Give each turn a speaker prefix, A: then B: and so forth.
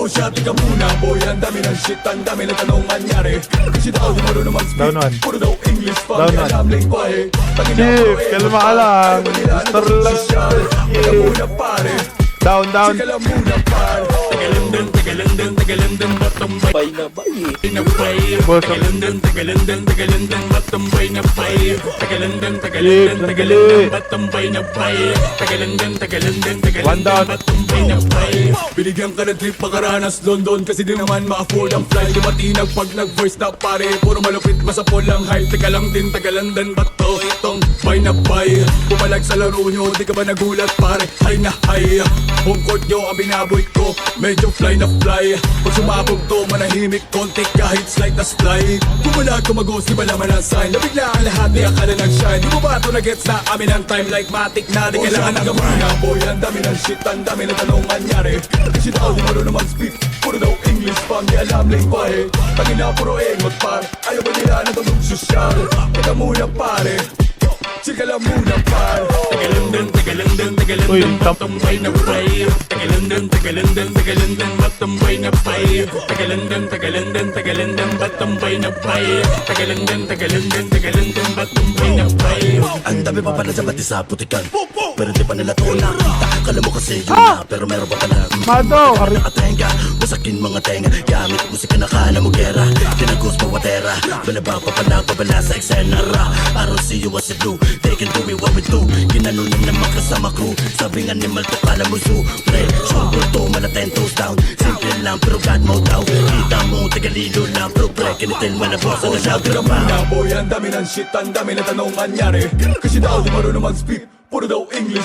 A: siya, tika muna boy. Ang dami ng shit, ang dami ng tanong anyari. Kasi daw di marunong mag-speak, puro daw English pa, di alam lingwahe.
B: Chief, kalma ka lang. Star lang.
A: Tika muna pare,
B: Down.
A: tika lang muna pare. Tagalindang, batambay
C: Bay na bay.
A: na bay.
B: Boss,
A: Tagalindang, batambay na bay. Tagalindang, batambay na bay. Tagalindang,
B: One down.
A: batambay na bay. Binigyan ka ng trip pakaranas London kasi di naman ma-afford ang flight. Lumatinag pag nag-voice na pare, puro malupit masapol ang hype. Teka lang din, Tagalandan ba to? Itong bay na bay. Pumalag sa laro nyo, di ka ba nagulat pare? Hay na hay, home court nyo ang binaboy ko. Medyo fly na fly, pag sumabog to manahimik konti kahit slight na slide. Pumalag tumagos, di ba naman ang sign? Nabigla ang lahat, di akala nag-shine. Di mo ba ito na-gets na amin ang time like matic na? Di kailangan ng gamana boy, ang dami ng shit, ang dami ng tanong anyari. Kasi daw di marunong mag-speak, puro daw English pa, di alam lingwahe. Tangina puro engot par, ayaw ba nila ng tanong sosyal? Teka muna pare, chika lang muna pare.
B: Uy,
A: Batambay na bay. Tagalindang, batambay na bay. Tagalindang, batambay na bay. Tagalindang, batambay na bay.
C: Ang dami pa pala sa bati sa putikan, pero di pa nila to nakita. Kala mo kasi yun na, pero meron pa pala.
B: Mado,
C: Nakatenga, wasakin mga tenga. Gamit musika na kala mo gera. Tinagos mo watera, balaba pa pala, babala sa eksena ra. I don't see you as a do, they can do it what we do. Ginanunan na magkasama crew, sabing animal to kala mo zoo. Pre, shoulder to, mala 10 toes down. Simple lang pero God mo daw. Kita mo, tagalilo lang, pero pre, kinitin mo na boss ang nasabi na ba?
A: Na boy, ang dami ng shit, ang dami ng tanong anyari. Kasi daw di marunong mag-speak, puro daw English.